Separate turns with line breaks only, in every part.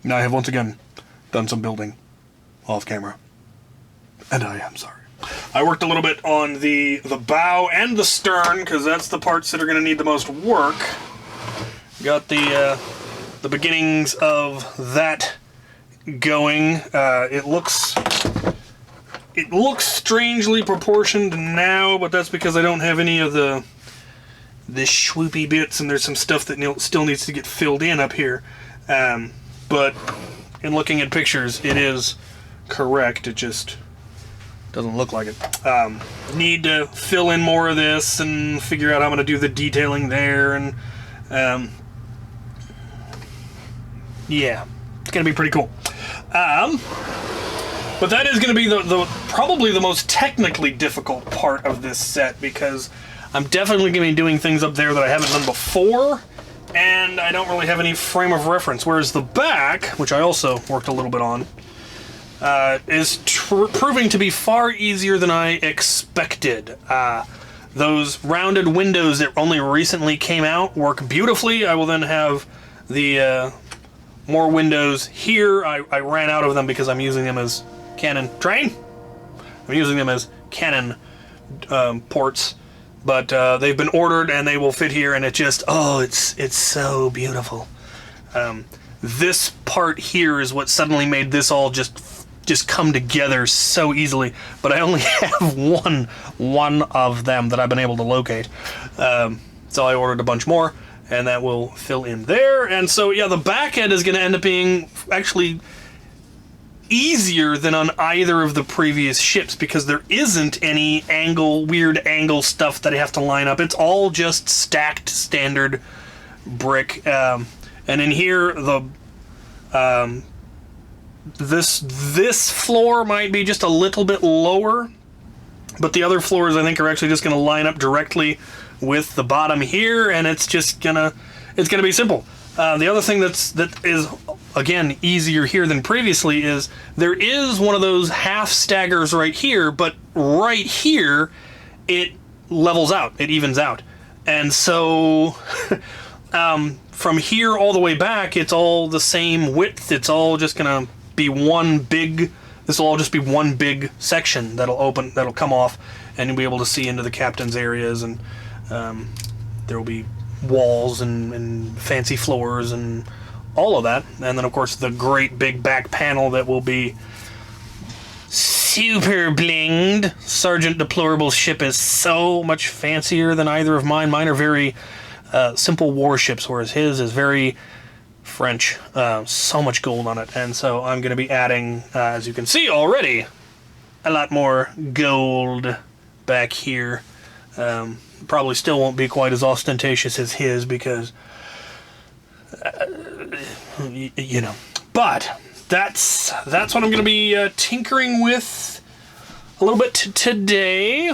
Now I have once again done some building off camera, and I am sorry. I worked a little bit on the bow and the stern, because that's the parts that are going to need the most work. Got the beginnings of that going. It looks strangely proportioned now, but that's because I don't have any of the swoopy bits, and there's some stuff that still needs to get filled in up here. But in looking at pictures, it is correct. It just doesn't look like it. Need to fill in more of this and figure out how I'm going to do the detailing there. And yeah, it's going to be pretty cool. But that is going to be probably the most technically difficult part of this set, because I'm definitely going to be doing things up there that I haven't done before, and I don't really have any frame of reference. Whereas the back, which I also worked a little bit on, is proving to be far easier than I expected. Those rounded windows that only recently came out work beautifully. I will then have the more windows here. I ran out of them because I'm using them as Canon train. I'm using them as Canon ports. But they've been ordered and they will fit here, and it just, it's so beautiful. This part here is what suddenly made this all just come together so easily. But I only have one of them that I've been able to locate. So I ordered a bunch more, and that will fill in there. And so, yeah, the back end is going to end up being actually easier than on either of the previous ships, because there isn't any weird angle stuff that I have to line up. It's all just stacked standard brick. And in here, this floor might be just a little bit lower, but the other floors I think are actually just going to line up directly with the bottom here, and it's gonna be simple. The other thing that is, again, easier here than previously is there is one of those half staggers right here, but right here it levels out, it evens out. And so from here all the way back, it's all the same width. It's all just going to be this will all just be one big section that'll come off, and you'll be able to see into the captain's areas, and there will be walls and fancy floors and all of that. And then, of course, the great big back panel that will be super blinged. Sergeant Deplorable's ship is so much fancier than either of mine. Mine are very simple warships, whereas his is very French. So much gold on it. And so I'm going to be adding, as you can see already, a lot more gold back here. Probably still won't be quite as ostentatious as his, because you know. But that's what I'm going to be tinkering with a little bit today.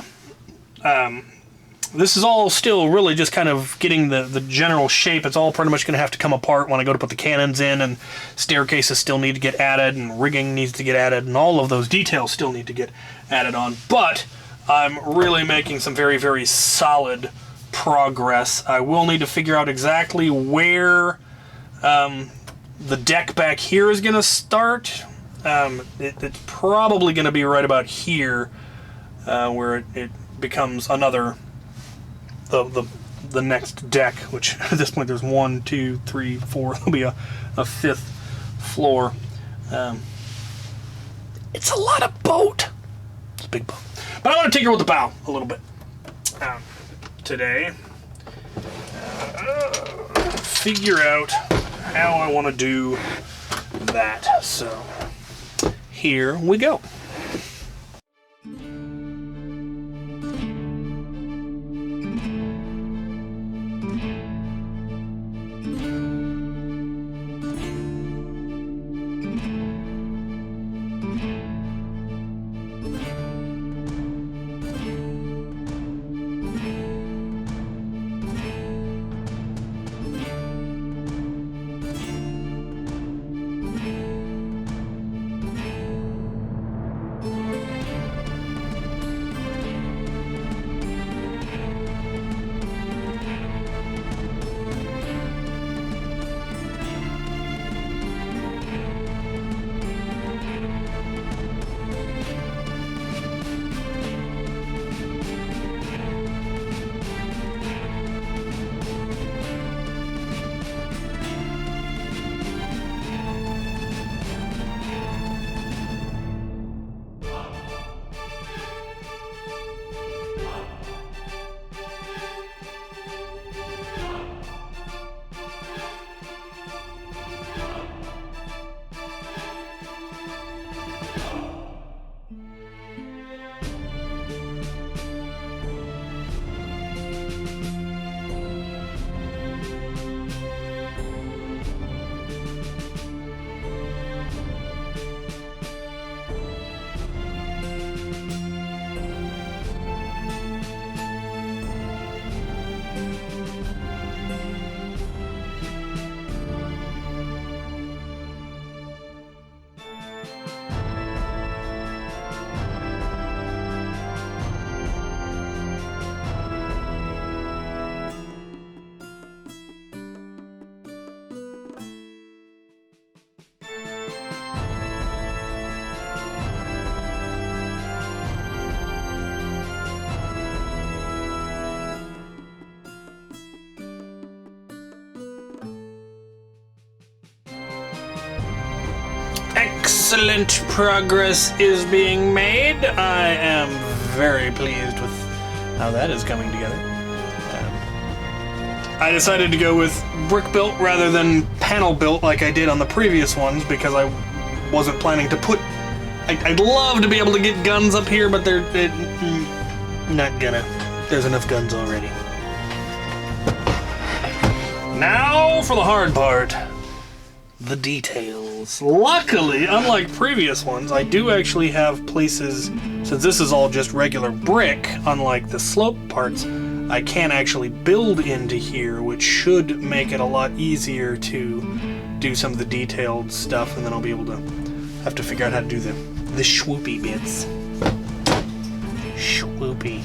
This is all still really just kind of getting the general shape. It's all pretty much going to have to come apart when I go to put the cannons in, and staircases still need to get added, and rigging needs to get added, and all of those details still need to get added on. But I'm really making some very, very solid progress. I will need to figure out exactly where the deck back here is going to start. It's probably going to be right about here, where it becomes another, the next deck, which at this point there's 1, 2, 3, 4. There'll be a fifth floor. It's a lot of boat. It's a big boat. But I want to tinker with the bow a little bit today. Figure out how I want to do that. So here we go. excellent progress is being made. I am very pleased with how that is coming together. I decided to go with brick built rather than panel built like I did on the previous ones because I wasn't planning to put... I'd love to be able to get guns up here, but they're not gonna. There's enough guns already. Now for the hard part. The details. Luckily, unlike previous ones, I do actually have places, since this is all just regular brick, unlike the slope parts, I can actually build into here, which should make it a lot easier to do some of the detailed stuff, and then I'll be able to have to figure out how to do the swoopy bits. Swoopy.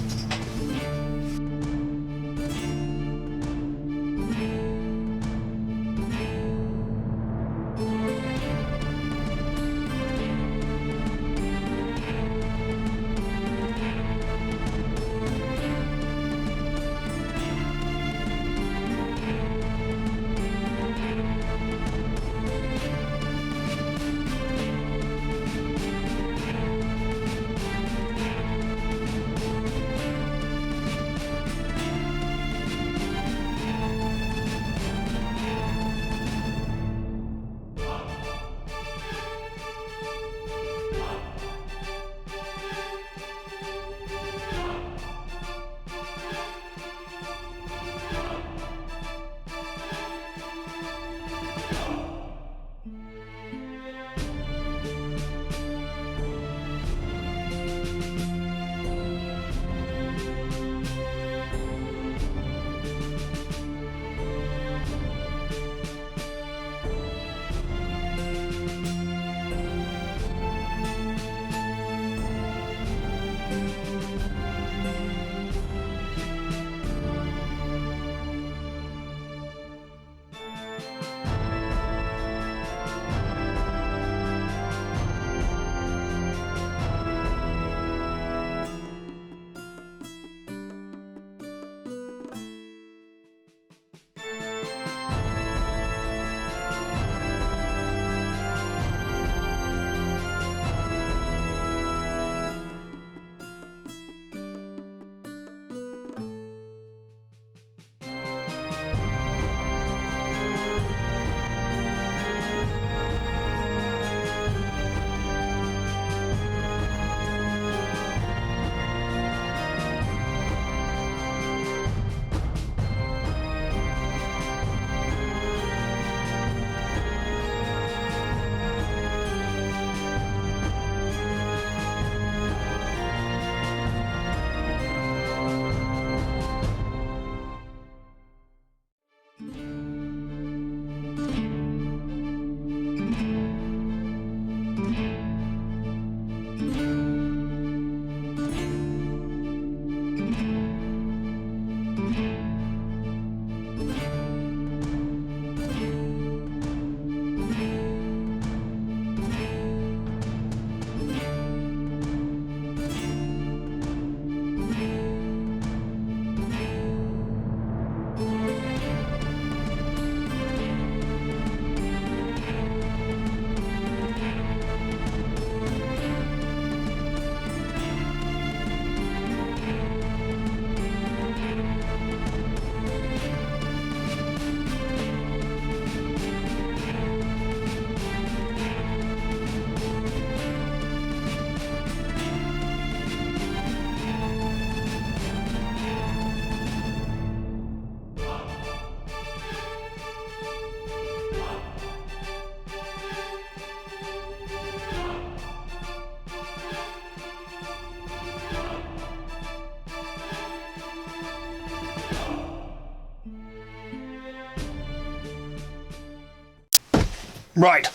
Right.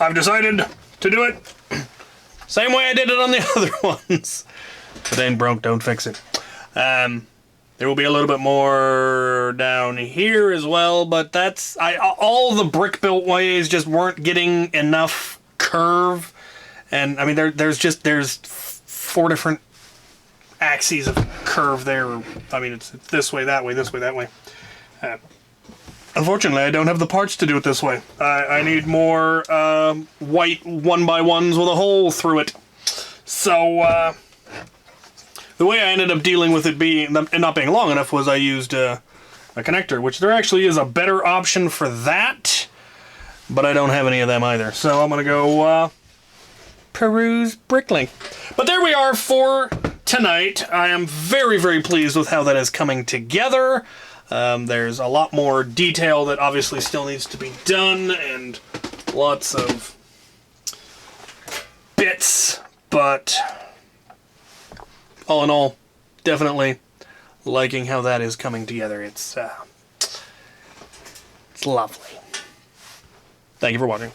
I've decided to do it same way I did it on the other ones. If it ain't broke, don't fix it. There will be a little bit more down here as well, but that's... all the brick-built ways just weren't getting enough curve. And, I mean, there's 4 different axes of curve there. I mean, it's this way, that way, this way, that way. Unfortunately, I don't have the parts to do it this way. I need more white 1x1s with a hole through it. So, the way I ended up dealing with it not being long enough was I used a connector, which there actually is a better option for that, but I don't have any of them either. So I'm going to go peruse Bricklink. But there we are for tonight. I am very, very pleased with how that is coming together. There's a lot more detail that obviously still needs to be done, and lots of bits, but all in all, definitely liking how that is coming together. It's lovely. Thank you for watching.